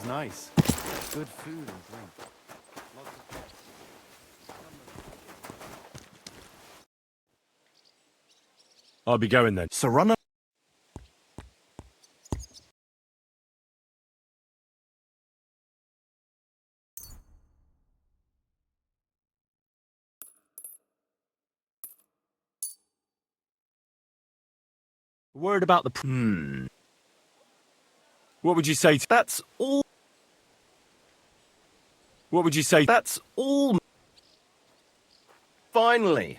sounds nice. Good food and drink. Lots of pets. I'll be going then. Serrano. Word about the... What would you say to... That's all. What would you say? That's all. Finally.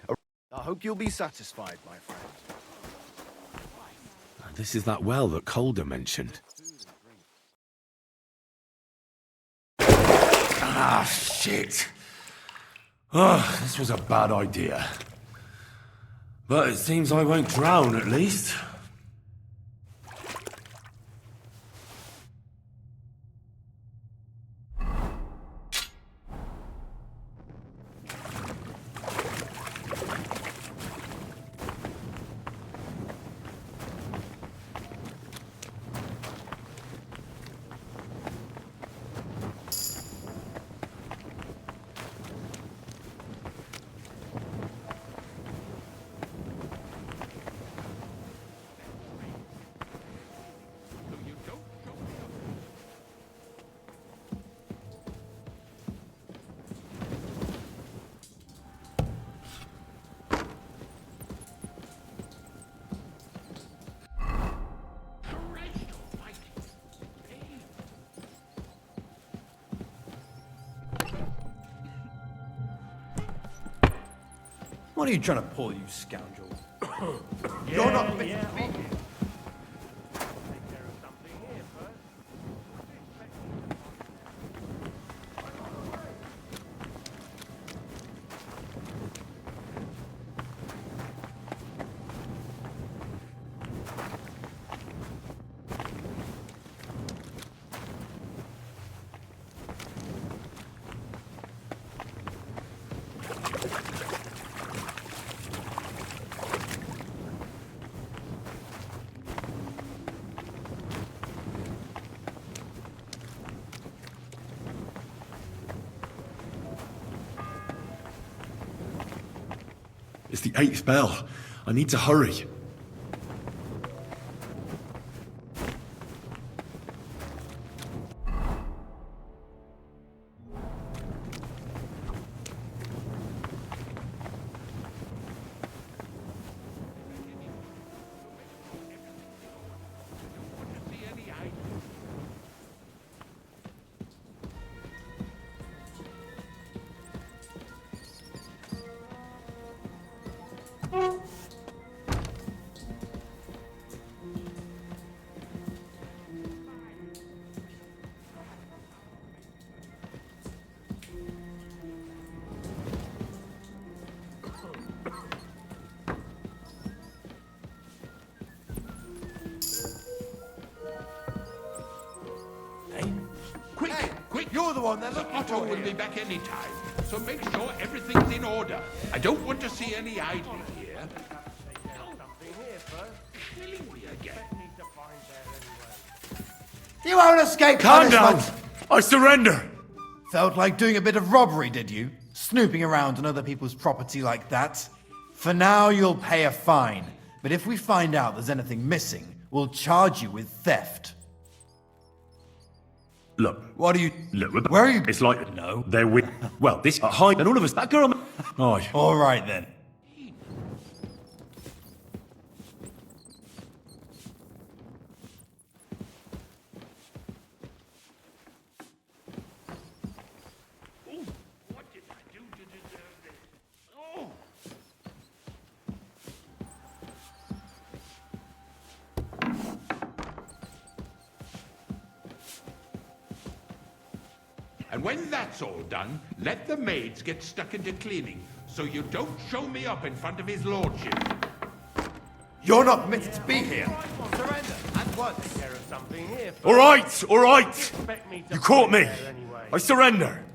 I hope you'll be satisfied, my friend. This is that well that Calder mentioned. Ah, shit. Oh, this was a bad idea. But it seems I won't drown, at least. What are you trying to pull, you scoundrel? You're not meant to be here. It's the 8th bell. I need to hurry. You're the one they're looking Otto for will here. be back any time, so make sure everything's in order. I don't want to see any idling here. Killing me again. You won't escape Calm down! punishment. I surrender! Felt like doing a bit of robbery, did you? Snooping around on other people's property like that? For now, you'll pay a fine. But if we find out there's anything missing, we'll charge you with theft. Look. What are you... Look, where are you... It's like... No. They're with... Well, this... Hide, and all of us... That girl... Aye. All right, then. What did I do to deserve this? Oh! And when that's all done, let the maids get stuck into cleaning, so you don't show me up in front of his lordship. You're not permitted to be here. Surrender at once. Care of something here. All right! All right! Me to You caught me! there anyway. I surrender!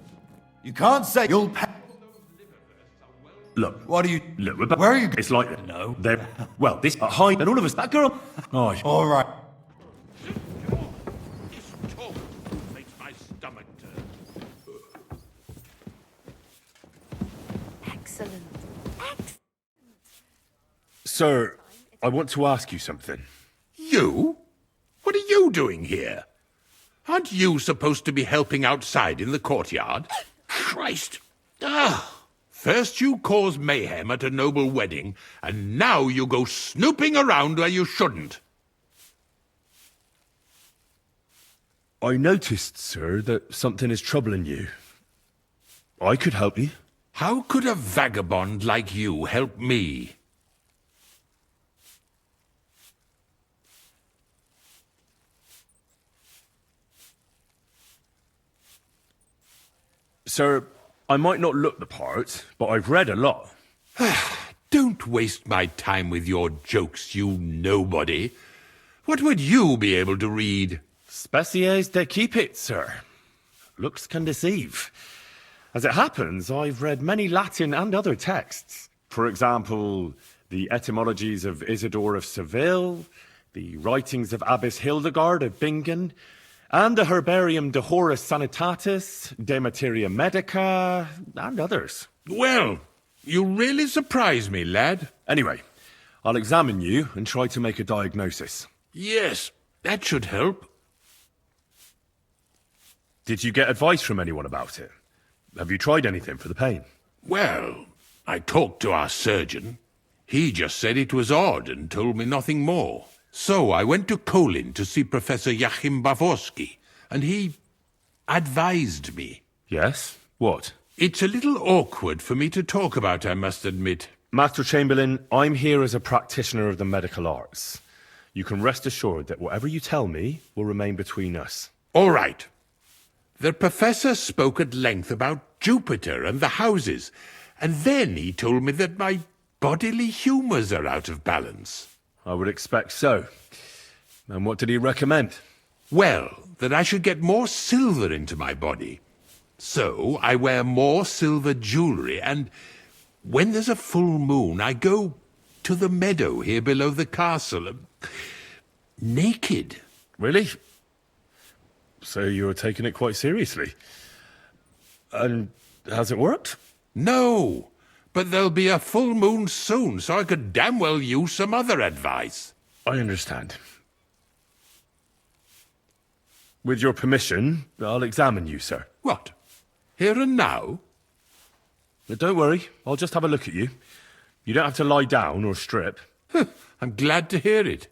You can't say you'll pay... Look. What are you... Look, where are you... It's like... No. They're... Well, this... Hide, and all of us... That girl... Aye. All right. This talk makes my Excellent. Sir, I want to ask you something. You? What are you doing here? Aren't you supposed to be helping outside in the courtyard? Christ! First you cause mayhem at a noble wedding, and now you go snooping around where you shouldn't. I noticed, sir, that something is troubling you. I could help you. How could a vagabond like you help me? Sir, I might not look the part, but I've read a lot. Don't waste my time with your jokes, you nobody. What would you be able to read? Species de cipit, sir. Looks can deceive. As it happens, I've read many Latin and other texts. For example, the etymologies of Isidore of Seville, the writings of Abbess Hildegard of Bingen, and the Herbarium de Horis Sanitatis, De Materia Medica, and others. Well, you really surprise me, lad. Anyway, I'll examine you and try to make a diagnosis. Yes, that should help. Did you get advice from anyone about it? Have you tried anything for the pain? Well, I talked to our surgeon. He just said it was odd and told me nothing more. So I went to Kolin to see Professor Joachim Bavorsky, and he advised me. Yes? What? It's a little awkward for me to talk about, I must admit. Master Chamberlain, I'm here as a practitioner of the medical arts. You can rest assured that whatever you tell me will remain between us. All right. The professor spoke at length about Jupiter and the houses, and then he told me that my bodily humours are out of balance. I would expect so. And what did he recommend? Well, that I should get more silver into my body. So I wear more silver jewellery, and when there's a full moon, I go to the meadow here below the castle, naked. Really? So you're taking it quite seriously. And has it worked? No, but there'll be a full moon soon, so I could damn well use some other advice. I understand. With your permission, I'll examine you, sir. What? Here and now? But don't worry, I'll just have a look at you. You don't have to lie down or strip. I'm glad to hear it.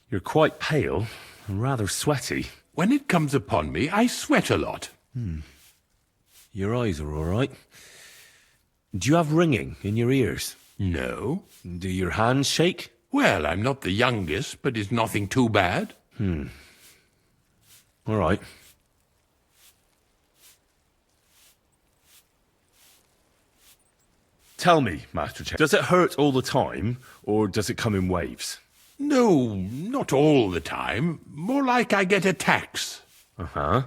You're quite pale and rather sweaty. When it comes upon me, I sweat a lot. Your eyes are all right. Do you have ringing in your ears? No. Do your hands shake? Well, I'm not the youngest, but it's nothing too bad. All right. Tell me, Master Chen, does it hurt all the time, or does it come in waves? No, not all the time. More like I get attacks. Uh-huh.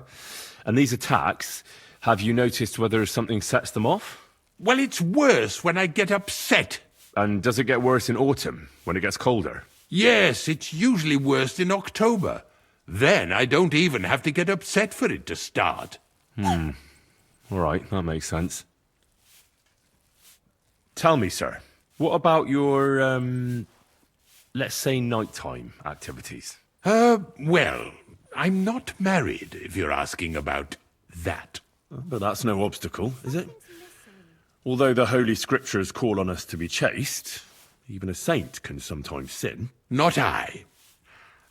And these attacks, have you noticed whether something sets them off? Well, it's worse when I get upset. And does it get worse in autumn, when it gets colder? Yes, it's usually worst in October. Then I don't even have to get upset for it to start. All right, that makes sense. Tell me, sir, what about your, let's say nighttime activities? Well, I'm not married, if you're asking about that. But that's no obstacle, is it? Although the Holy Scriptures call on us to be chaste, even a saint can sometimes sin. Not I.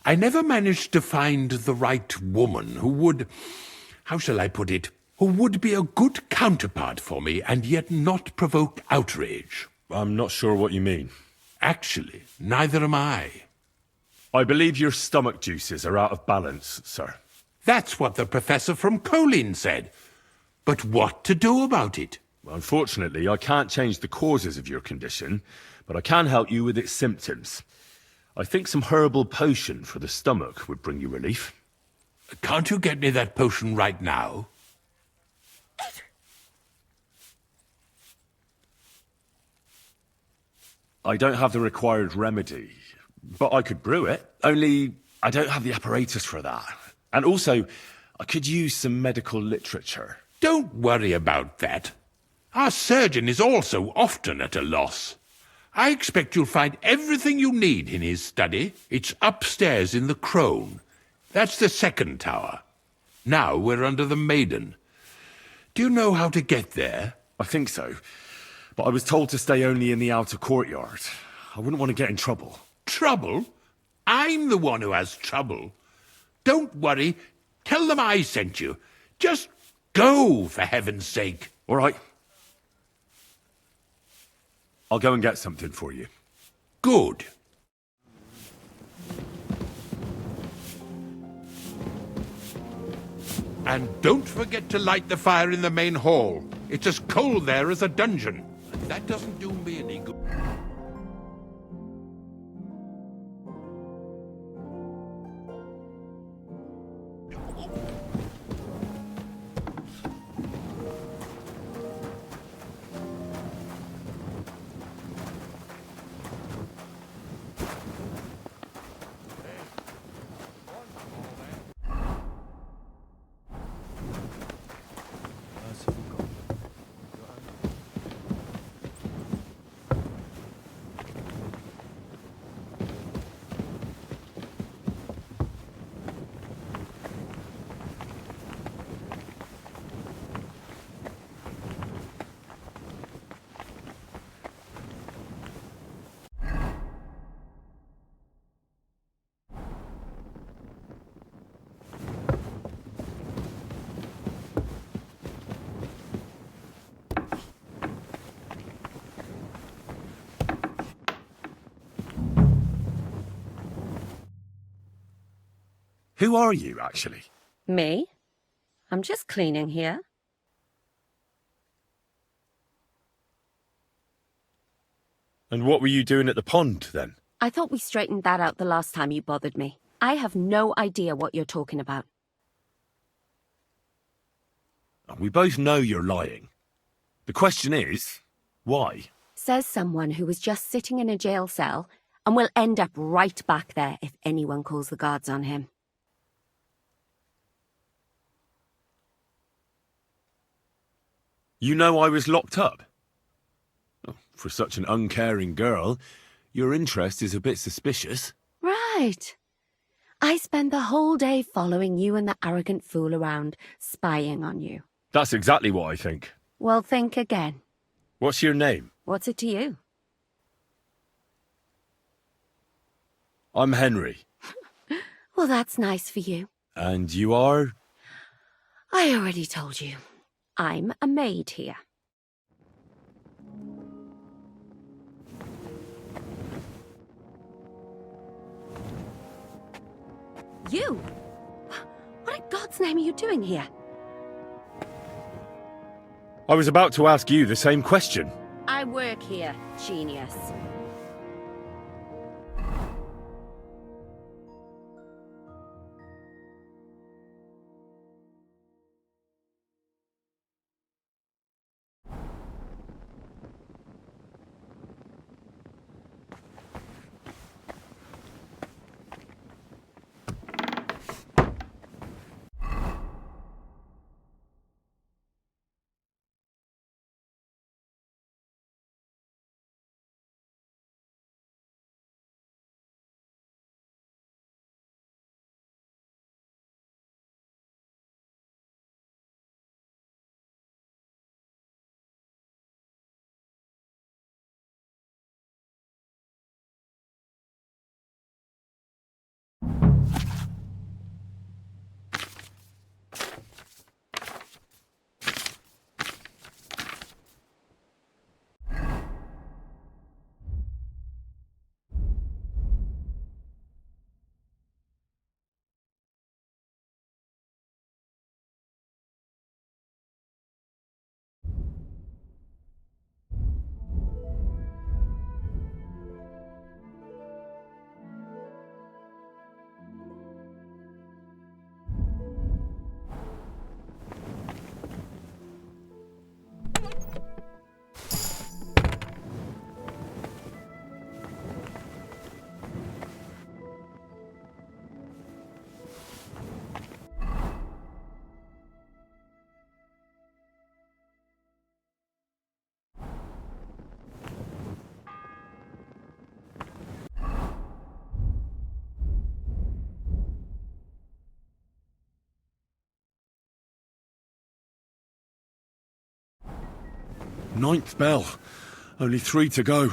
I never managed to find the right woman who would, how shall I put it, who would be a good counterpart for me and yet not provoke outrage. I'm not sure what you mean. Actually, neither am I. I believe your stomach juices are out of balance, sir. That's what the professor from Kolin said. But what to do about it? Unfortunately, I can't change the causes of your condition, but I can help you with its symptoms. I think some herbal potion for the stomach would bring you relief. Can't you get me that potion right now? I don't have the required remedy, but I could brew it. Only I don't have the apparatus for that. And also, I could use some medical literature. Don't worry about that. Our surgeon is also often at a loss. I expect you'll find everything you need in his study. It's upstairs in the crone. That's the second tower. Now we're under the maiden. Do you know how to get there? I think so. But I was told to stay only in the outer courtyard. I wouldn't want to get in trouble. Trouble? I'm the one who has trouble. Don't worry. Tell them I sent you. Just go, for heaven's sake. All right. I'll go and get something for you. Good. And don't forget to light the fire in the main hall. It's as cold there as a dungeon. And that doesn't do me any good. Merciful God. Who are you, actually? Me? I'm just cleaning here. And what were you doing at the pond, then? I thought we straightened that out the last time you bothered me. I have no idea what you're talking about. We both know you're lying. The question is, why? Says someone who was just sitting in a jail cell and will end up right back there if anyone calls the guards on him. You know I was locked up? Oh, for such an uncaring girl, your interest is a bit suspicious. Right. I spend the whole day following you and the arrogant fool around, spying on you. That's exactly what I think. Well, think again. What's your name? What's it to you? I'm Henry. Well, that's nice for you. And you are? I already told you. I'm a maid here. You? What in God's name are you doing here? I was about to ask you the same question. I work here, genius. Ninth bell. Only 3 to go.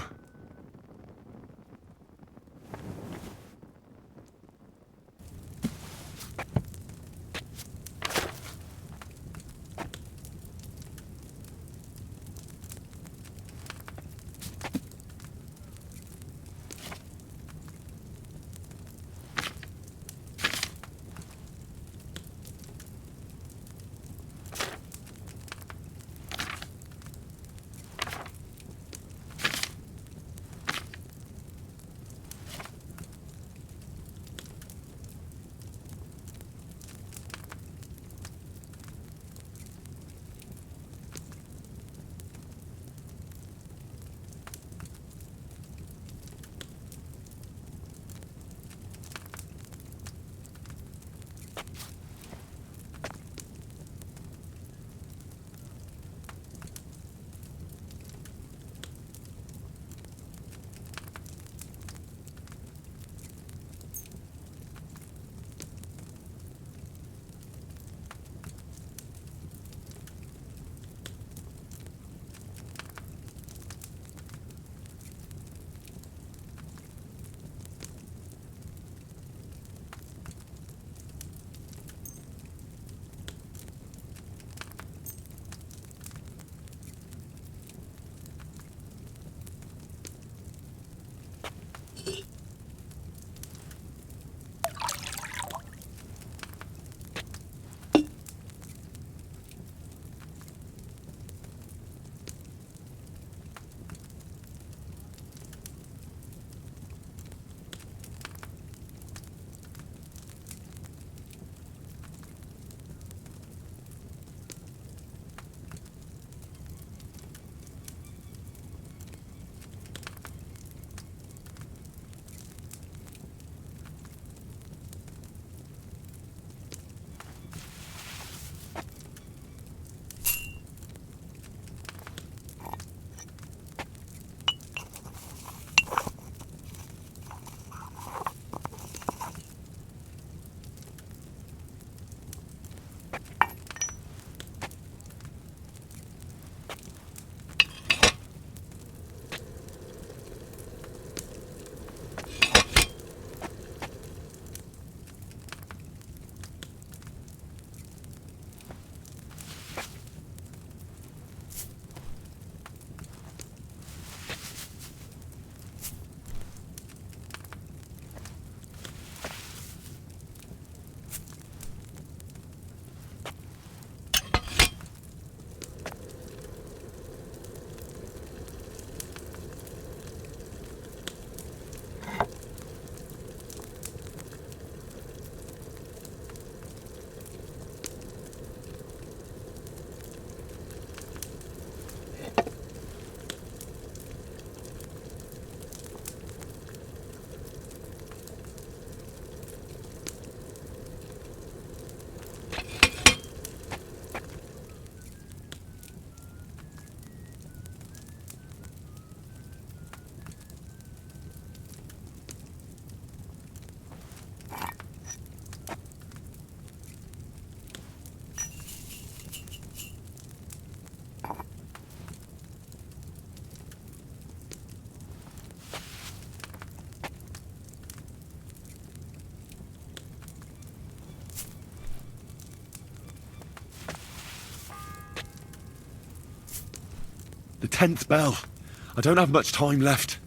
The 10th bell. I don't have much time left.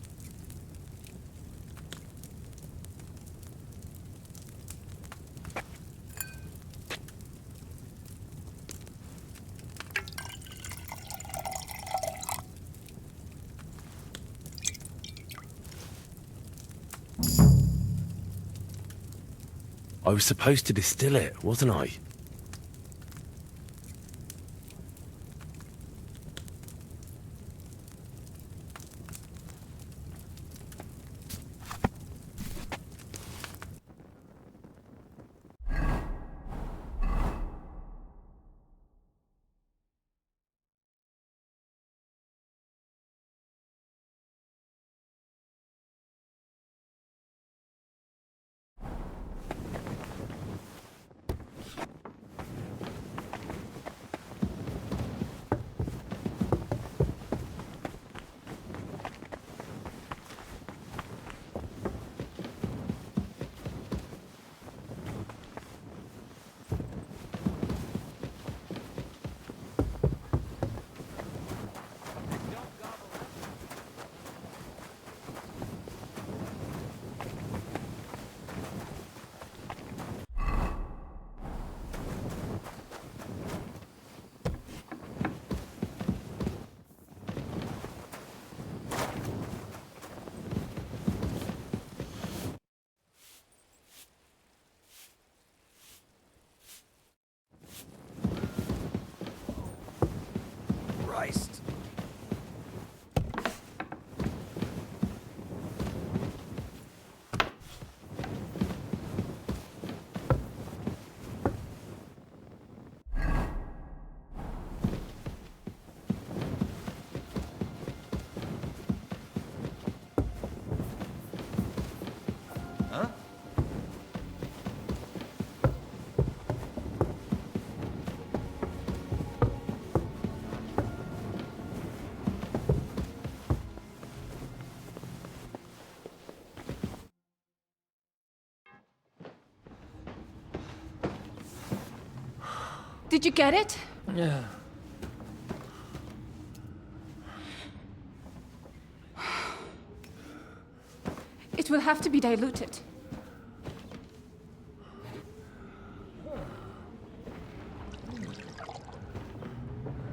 I was supposed to distill it, wasn't I? Did you get it? Yeah. It will have to be diluted.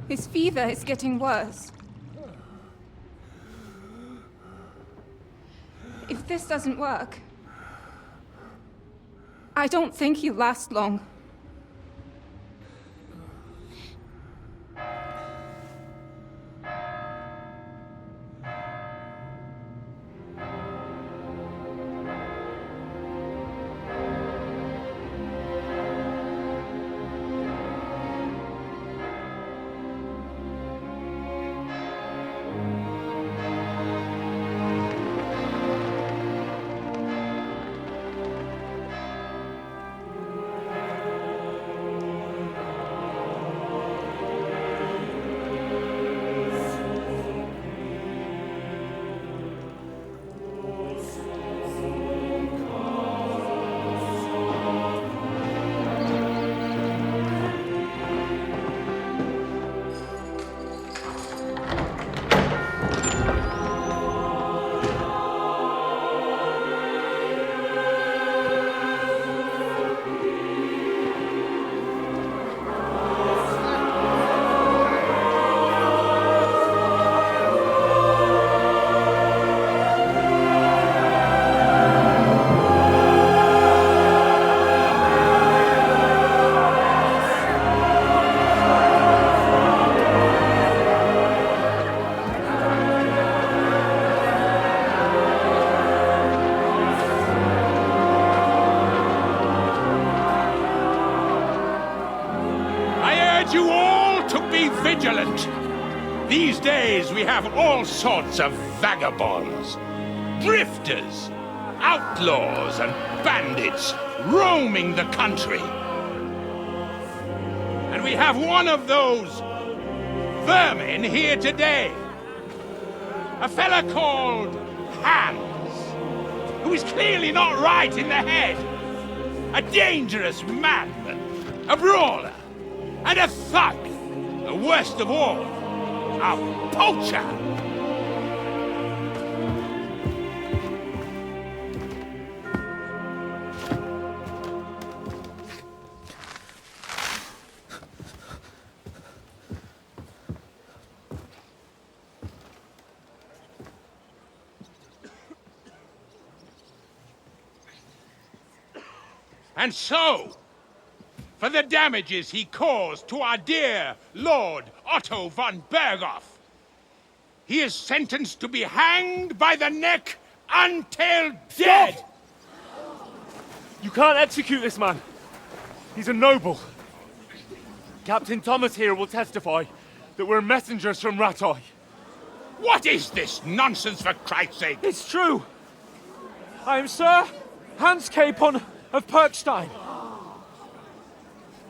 His fever is getting worse. If this doesn't work, I don't think he'll last long. You all to be vigilant. These days we have all sorts of vagabonds, drifters, outlaws and bandits roaming the country. And we have one of those vermin here today. A fella called Hans, who is clearly not right in the head. A dangerous madman, a brawler, and a thug, the worst of all, a poacher. And so, for the damages he caused to our dear Lord Otto von Berghoff, he is sentenced to be hanged by the neck until dead! Stop! You can't execute this man. He's a noble. Captain Thomas here will testify that we're messengers from Ratoi. What is this nonsense, for Christ's sake? It's true. I am Sir Hans Capon of Perkstein.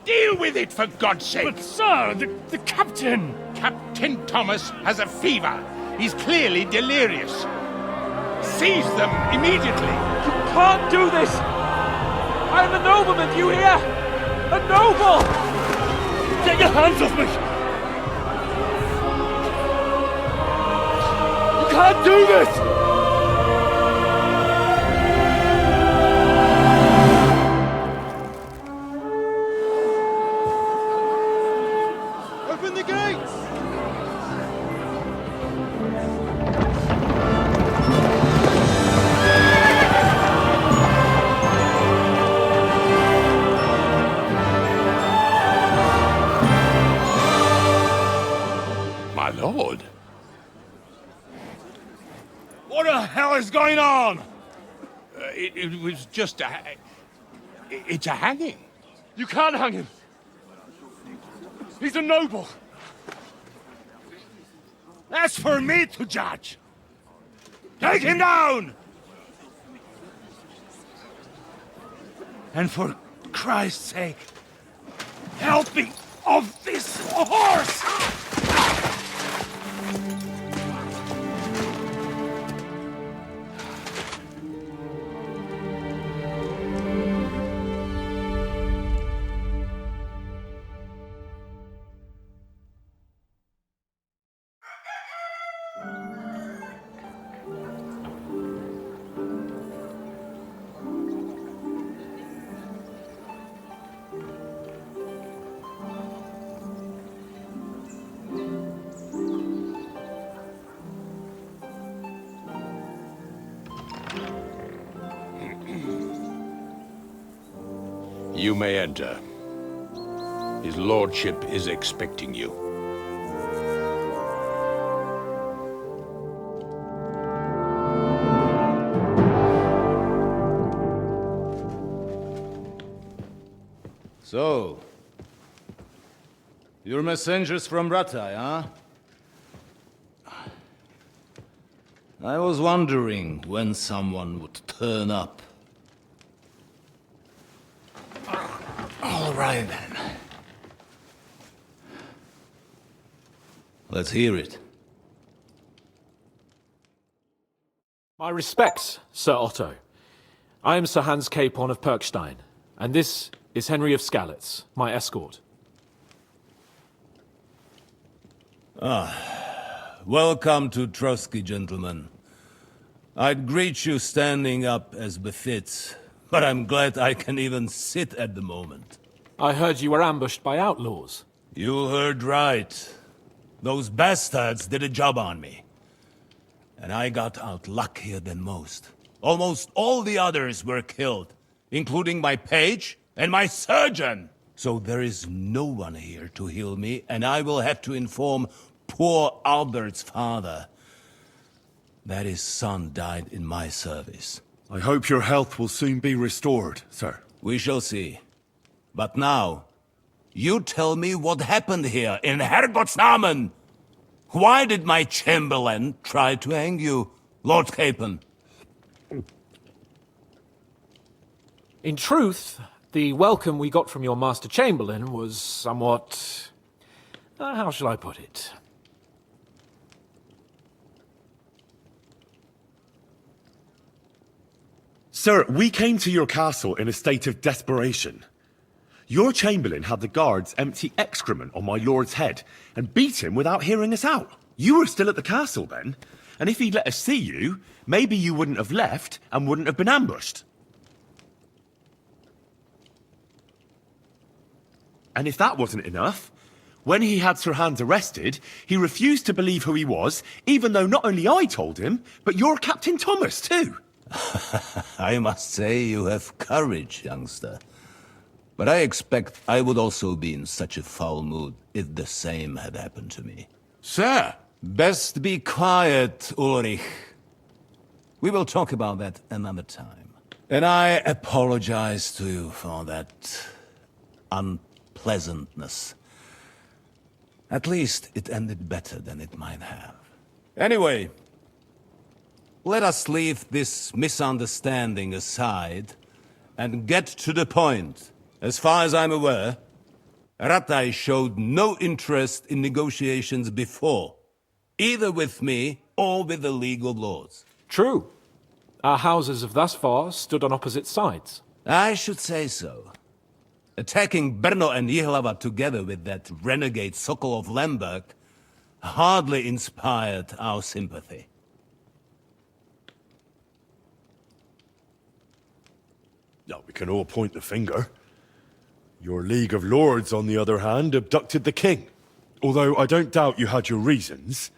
Deal with it, for God's sake! But sir, the captain! Captain Thomas has a fever. He's clearly delirious. Seize them immediately. You can't do this! I am a nobleman, do you hear? A noble! Get your hands off me! You can't do this! Open the gates! My lord. What the hell is going on? It was just a... It's a hanging. You can't hang him! He's a noble! That's for me to judge. Take him down! And for Christ's sake, help me off this horse! You may enter. His lordship is expecting you. So, you're messengers from Ratai, huh? I was wondering when someone would turn up. All right, then. Let's hear it. My respects, Sir Otto. I am Sir Hans Capon of Perkstein, and this is Henry of Skalitz, my escort. Welcome to Trotsky, gentlemen. I'd greet you standing up as befits, but I'm glad I can even sit at the moment. I heard you were ambushed by outlaws. You heard right. Those bastards did a job on me. And I got out luckier than most. Almost all the others were killed, including my page and my surgeon. So there is no one here to heal me, and I will have to inform poor Albert's father that his son died in my service. I hope your health will soon be restored, sir. We shall see. But now, you tell me what happened here in Herrgottsnamen. Why did my chamberlain try to hang you, Lord Capon? In truth, the welcome we got from your Master Chamberlain was somewhat... how shall I put it? Sir, we came to your castle in a state of desperation. Your Chamberlain had the guards empty excrement on my lord's head and beat him without hearing us out. You were still at the castle then, and if he'd let us see you, maybe you wouldn't have left and wouldn't have been ambushed. And if that wasn't enough, when he had Sir Hans arrested, he refused to believe who he was, even though not only I told him, but your Captain Thomas too. I must say you have courage, youngster. But I expect I would also be in such a foul mood if the same had happened to me. Sir! Best be quiet, Ulrich. We will talk about that another time. And I apologize to you for that unpleasantness. At least it ended better than it might have. Anyway, let us leave this misunderstanding aside and get to the point. As far as I'm aware, Ratai showed no interest in negotiations before, either with me or with the League of Lords. True. Our houses have thus far stood on opposite sides. I should say so. Attacking Brno and Jihlava together with that renegade Sokol of Lemberg hardly inspired our sympathy. No, we can all point the finger. Your League of Lords, on the other hand, abducted the king. Although I don't doubt you had your reasons,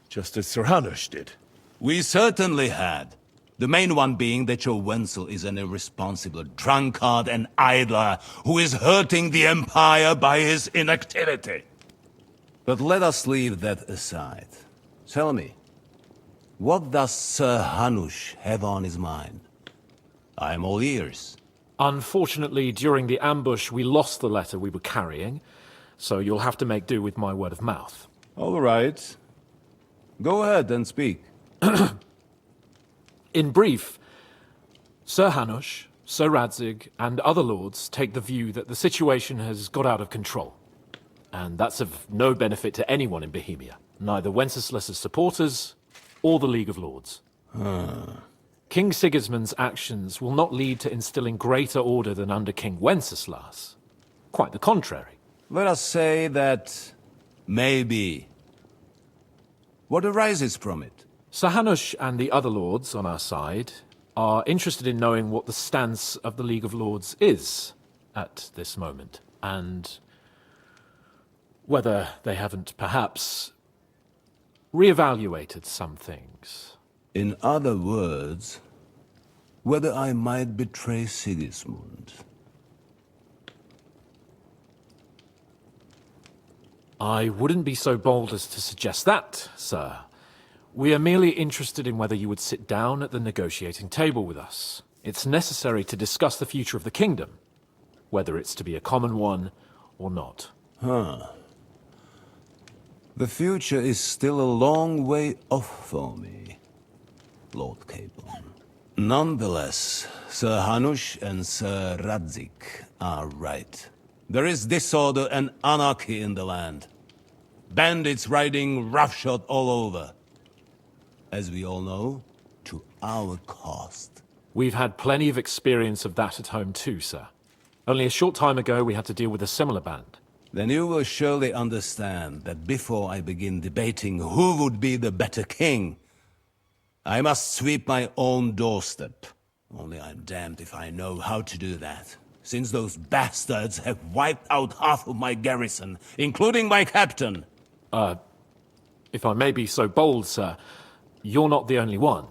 just as Sir Hanush did. We certainly had. The main one being that your Wenzel is an irresponsible drunkard and idler who is hurting the Empire by his inactivity. But let us leave that aside. Tell me, what does Sir Hanush have on his mind? I am all ears. Unfortunately, during the ambush, we lost the letter we were carrying, so you'll have to make do with my word of mouth. All right. Go ahead and speak. In brief, Sir Hanush, Sir Radzig, and other lords take the view that the situation has got out of control. And that's of no benefit to anyone in Bohemia, neither Wenceslas's supporters or the League of Lords. King Sigismund's actions will not lead to instilling greater order than under King Wenceslas. Quite the contrary. Let us say that maybe. What arises from it? Sir Hanush and the other lords on our side are interested in knowing what the stance of the League of Lords is at this moment, and whether they haven't perhaps reevaluated some things. In other words, whether I might betray Sigismund. I wouldn't be so bold as to suggest that, sir. We are merely interested in whether you would sit down at the negotiating table with us. It's necessary to discuss the future of the kingdom, whether it's to be a common one or not. Huh. The future is still a long way off for me, Lord Capon. Nonetheless, Sir Hanush and Sir Radzik are right. There is disorder and anarchy in the land. Bandits riding roughshod all over. As we all know, to our cost. We've had plenty of experience of that at home too, sir. Only a short time ago we had to deal with a similar band. Then you will surely understand that before I begin debating who would be the better king, I must sweep my own doorstep. Only I'm damned if I know how to do that, since those bastards have wiped out half of my garrison, including my captain. If I may be so bold, sir, you're not the only one.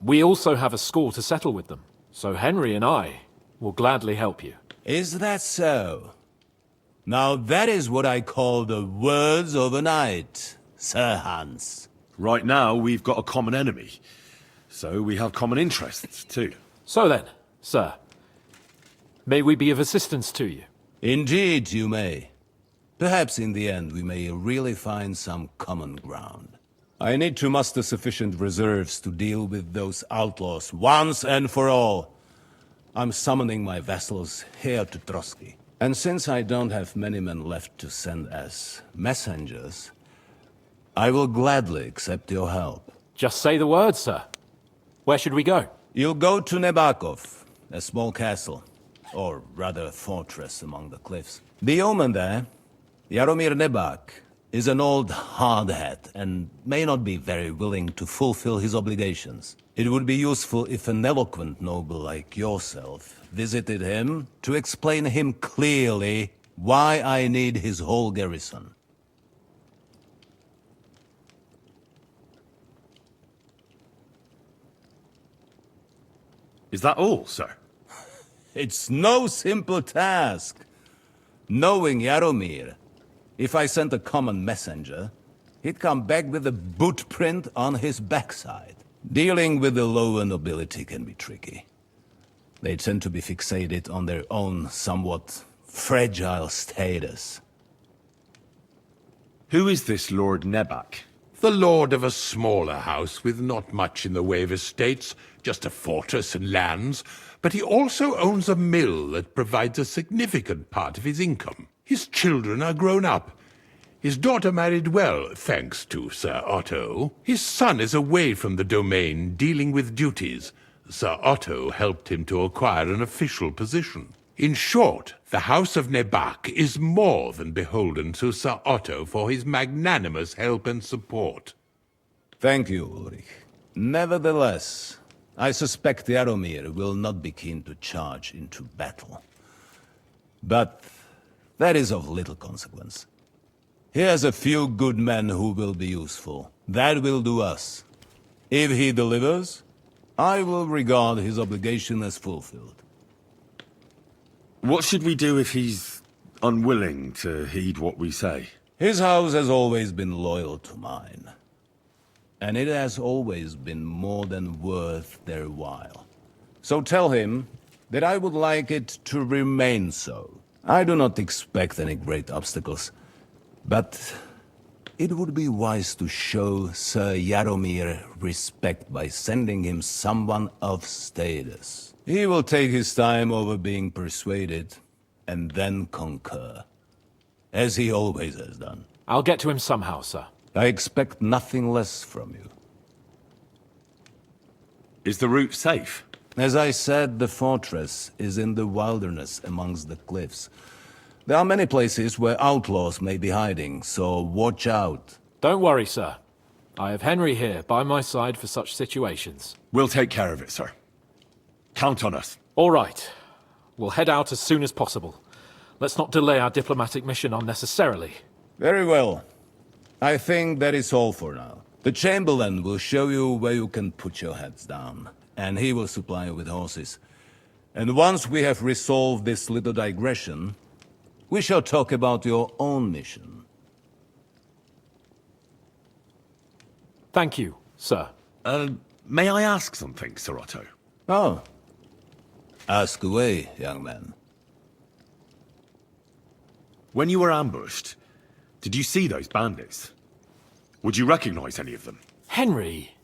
We also have a score to settle with them, so Henry and I will gladly help you. Is that so? Now that is what I call the words of a knight, Sir Hans. Right now, we've got a common enemy. So we have common interests, too. So then, sir, may we be of assistance to you? Indeed, you may. Perhaps in the end we may really find some common ground. I need to muster sufficient reserves to deal with those outlaws once and for all. I'm summoning my vassals here to Trotsky. And since I don't have many men left to send as messengers, I will gladly accept your help. Just say the word, sir. Where should we go? You'll go to Nebakov, a small castle, or rather fortress among the cliffs. The yeoman there, Jaromir Nebak, is an old hardhat and may not be very willing to fulfill his obligations. It would be useful if an eloquent noble like yourself visited him to explain him clearly why I need his whole garrison. Is that all, sir? It's no simple task. Knowing Jaromir, if I sent a common messenger, he'd come back with a boot print on his backside. Dealing with the lower nobility can be tricky. They tend to be fixated on their own somewhat fragile status. Who is this Lord Nebak? The lord of a smaller house with not much in the way of estates, just a fortress and lands, but he also owns a mill that provides a significant part of his income. His children are grown up. His daughter married well, thanks to Sir Otto. His son is away from the domain, dealing with duties. Sir Otto helped him to acquire an official position. In short, the House of Nebak is more than beholden to Sir Otto for his magnanimous help and support. Thank you, Ulrich. Nevertheless, I suspect Jaromir will not be keen to charge into battle. But that is of little consequence. Here's a few good men who will be useful. That will do us. If he delivers, I will regard his obligation as fulfilled. What should we do if he's unwilling to heed what we say? His house has always been loyal to mine. And it has always been more than worth their while. So tell him that I would like it to remain so. I do not expect any great obstacles. But it would be wise to show Sir Jaromir respect by sending him someone of status. He will take his time over being persuaded, and then concur. As he always has done. I'll get to him somehow, sir. I expect nothing less from you. Is the route safe? As I said, the fortress is in the wilderness amongst the cliffs. There are many places where outlaws may be hiding, so watch out. Don't worry, sir. I have Henry here by my side for such situations. We'll take care of it, sir. Count on us. All right. We'll head out as soon as possible. Let's not delay our diplomatic mission unnecessarily. Very well. I think that is all for now. The Chamberlain will show you where you can put your heads down, and he will supply you with horses. And once we have resolved this little digression, we shall talk about your own mission. Thank you, sir. May I ask something, Sir Otto? Oh. Ask away, young man. When you were ambushed, did you see those bandits? Would you recognize any of them? Henry,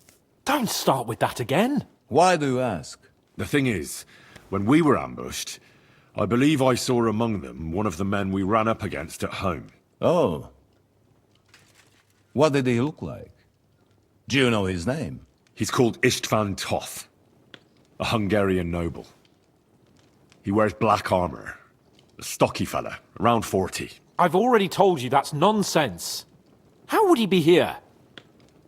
don't start with that again. Why do you ask? The thing is, when we were ambushed, I believe I saw among them one of the men we ran up against at home. Oh. What did he look like? Do you know his name? He's called Istvan Toth, a Hungarian noble. He wears black armor. A stocky fella, around 40. I've already told you that's nonsense. How would he be here?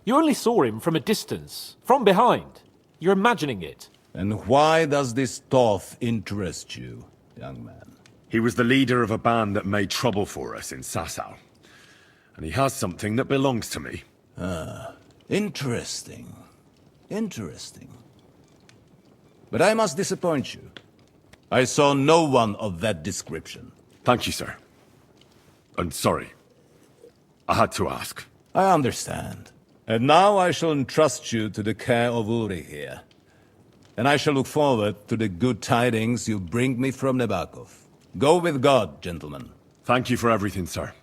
You only saw him from a distance, from behind. You're imagining it. And why does this Toth interest you, young man? He was the leader of a band that made trouble for us in Sasau. And he has something that belongs to me. Ah, interesting. Interesting. But I must disappoint you. I saw no one of that description. Thank you, sir. And sorry. I had to ask. I understand. And now I shall entrust you to the care of Uri here. And I shall look forward to the good tidings you bring me from Nebakov. Go with God, gentlemen. Thank you for everything, sir.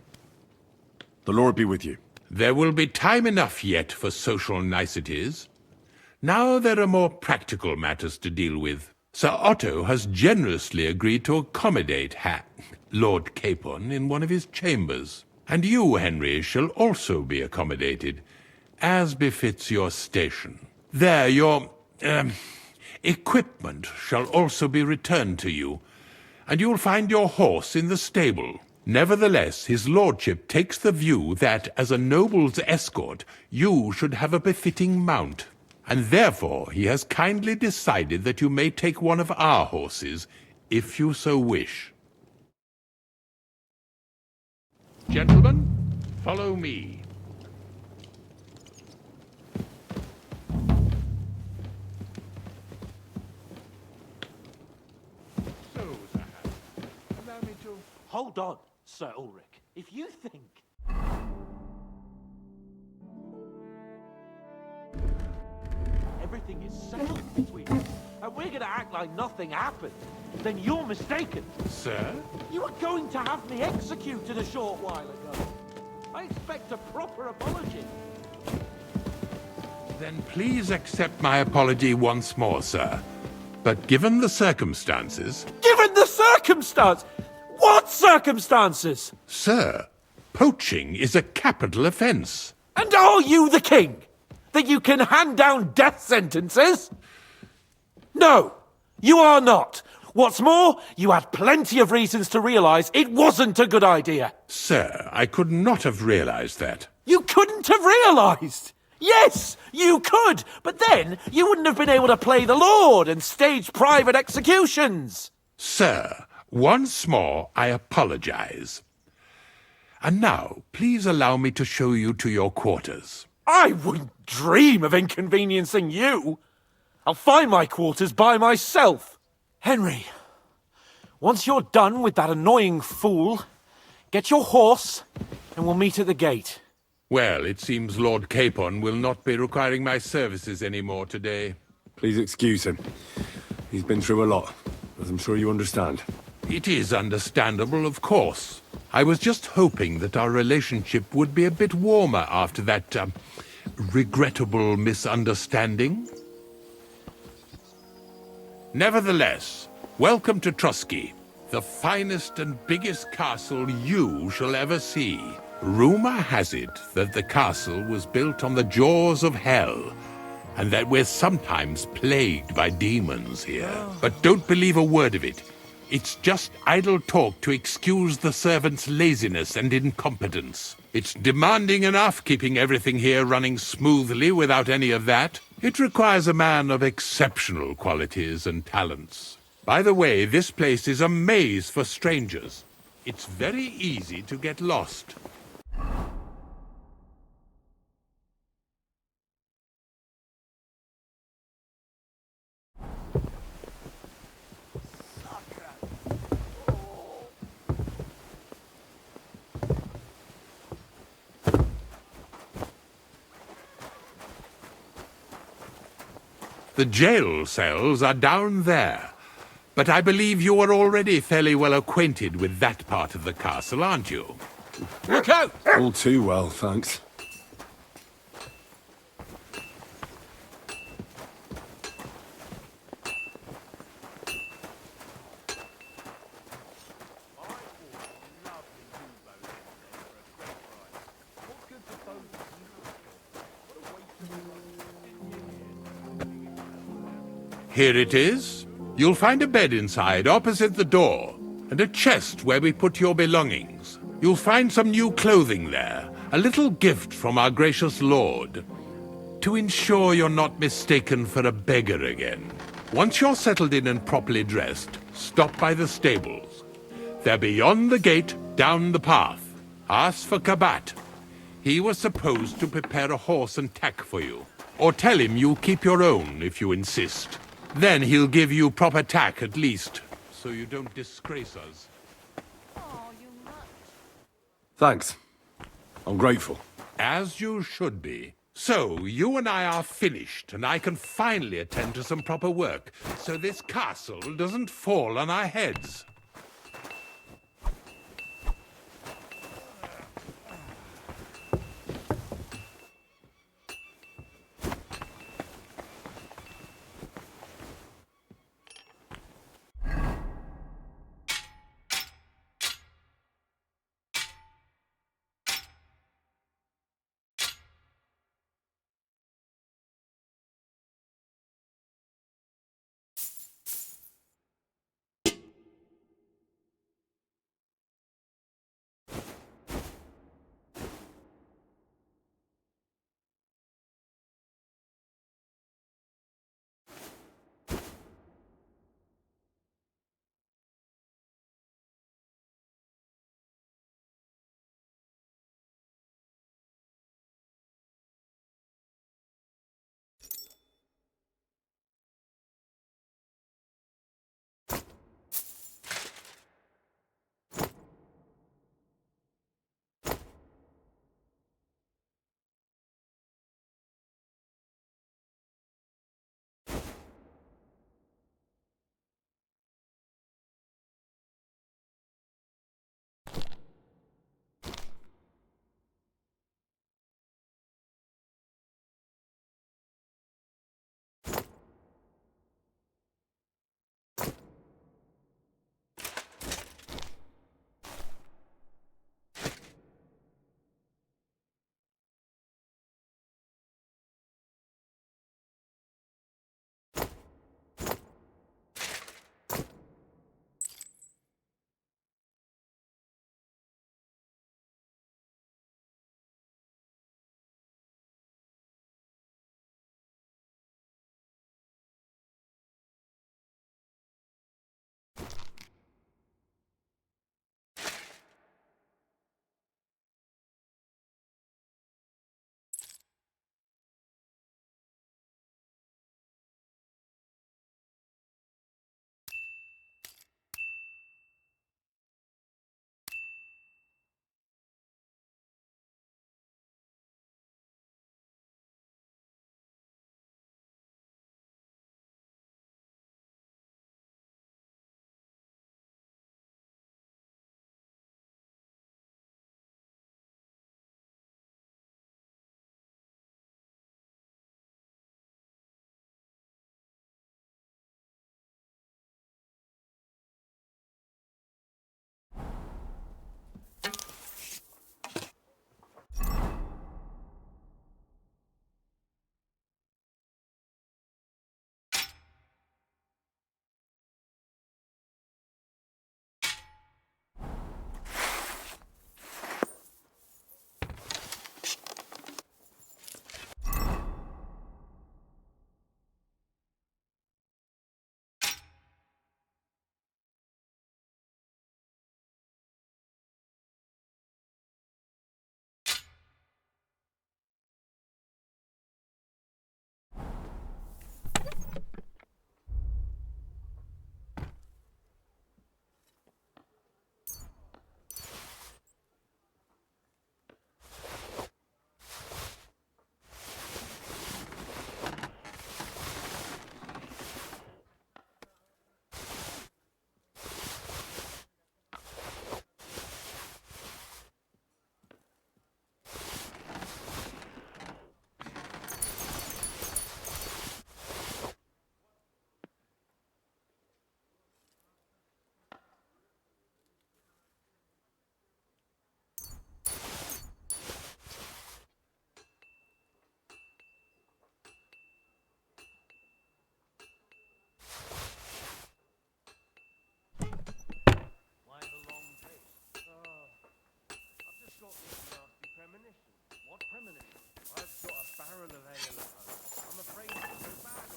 The Lord be with you. There will be time enough yet for social niceties. Now there are more practical matters to deal with. Sir Otto has generously agreed to accommodate Lord Capon in one of his chambers. And you, Henry, shall also be accommodated, as befits your station. There, your, equipment shall also be returned to you, and you'll find your horse in the stable. Nevertheless, his lordship takes the view that, as a noble's escort, you should have a befitting mount. And therefore he has kindly decided that you may take one of our horses, if you so wish. Gentlemen, follow me. So, Sir Harry, allow me to... Hold on, Sir Ulrich. If you think... everything is settled between us, and we're going to act like nothing happened, then you're mistaken. Sir? You were going to have me executed a short while ago. I expect a proper apology. Then please accept my apology once more, sir. But given the circumstances... Given the circumstance? What circumstances? Sir, poaching is a capital offence. And are you the king? That you can hand down death sentences? No, you are not. What's more, you had plenty of reasons to realise it wasn't a good idea. Sir, I could not have realised that. You couldn't have realised? Yes, you could, but then you wouldn't have been able to play the Lord and stage private executions. Sir, once more I apologise. And now, please allow me to show you to your quarters. I wouldn't dream of inconveniencing you. I'll find my quarters by myself. Henry, once you're done with that annoying fool, get your horse and we'll meet at the gate. Well, it seems Lord Capon will not be requiring my services anymore today. Please excuse him. He's been through a lot, as I'm sure you understand. It is understandable, of course. I was just hoping that our relationship would be a bit warmer after that, regrettable misunderstanding. Nevertheless, welcome to Trusky, the finest and biggest castle you shall ever see. Rumor has it that the castle was built on the jaws of hell, and that we're sometimes plagued by demons here. But don't believe a word of it. It's just idle talk to excuse the servants' laziness and incompetence. It's demanding enough keeping everything here running smoothly without any of that. It requires a man of exceptional qualities and talents. By the way, this place is a maze for strangers. It's very easy to get lost. The jail cells are down there. But I believe you are already fairly well acquainted with that part of the castle, aren't you? Look out! All too well, thanks. Here it is. You'll find a bed inside, opposite the door, and a chest where we put your belongings. You'll find some new clothing there, a little gift from our gracious lord, to ensure you're not mistaken for a beggar again. Once you're settled in and properly dressed, stop by the stables. They're beyond the gate, down the path. Ask for Kabat. He was supposed to prepare a horse and tack for you. Or tell him you'll keep your own if you insist. Then he'll give you proper tack at least, so you don't disgrace us. Thanks. I'm grateful. As you should be. So, you and I are finished, and I can finally attend to some proper work, so this castle doesn't fall on our heads.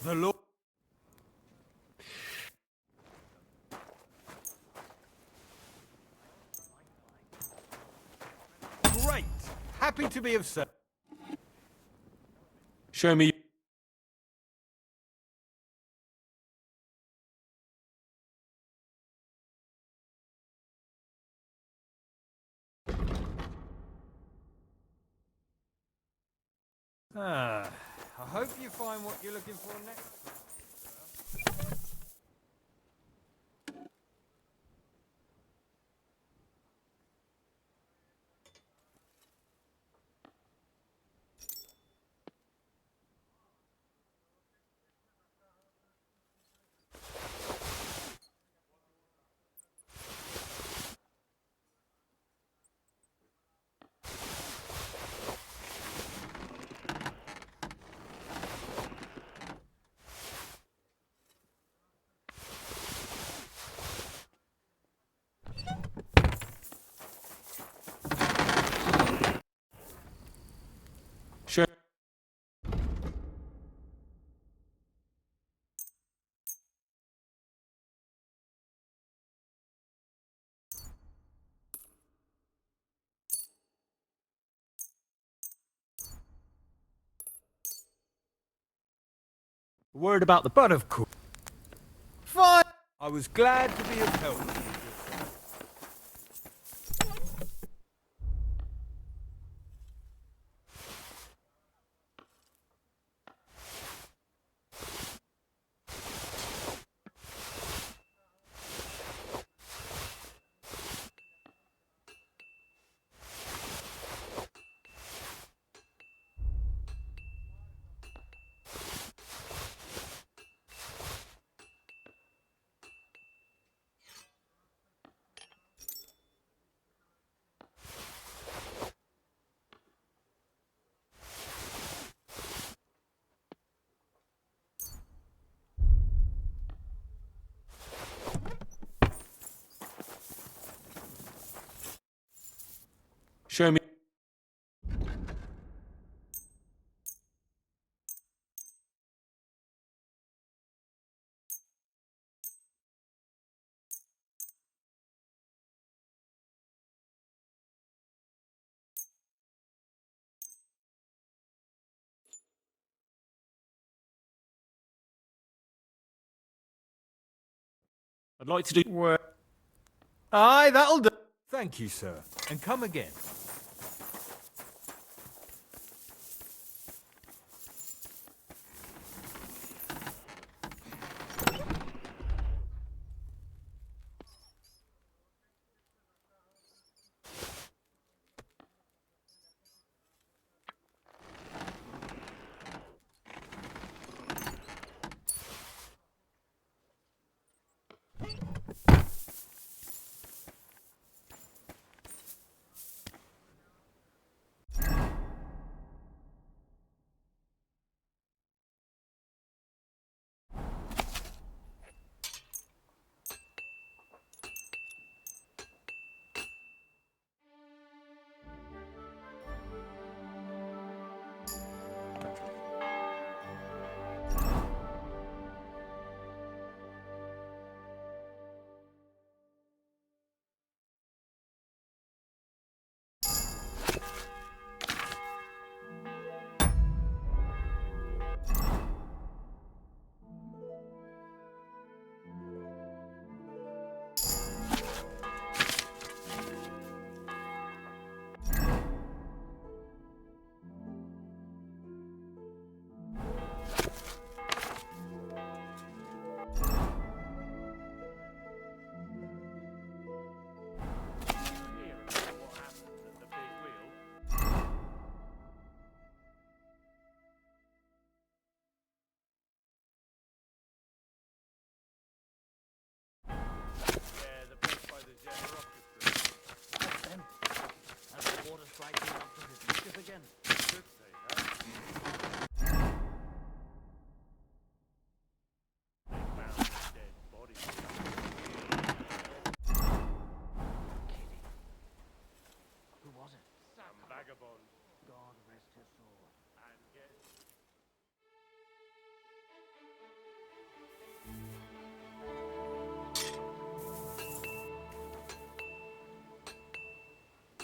The Lord. Great. Happy to be of service. Show me. I hope you find what you're looking for next. Show. Word about the but of course. Fine. I was glad to be of help. Show me. I'd like to do. Aye, that'll do. Thank you, sir. And come again.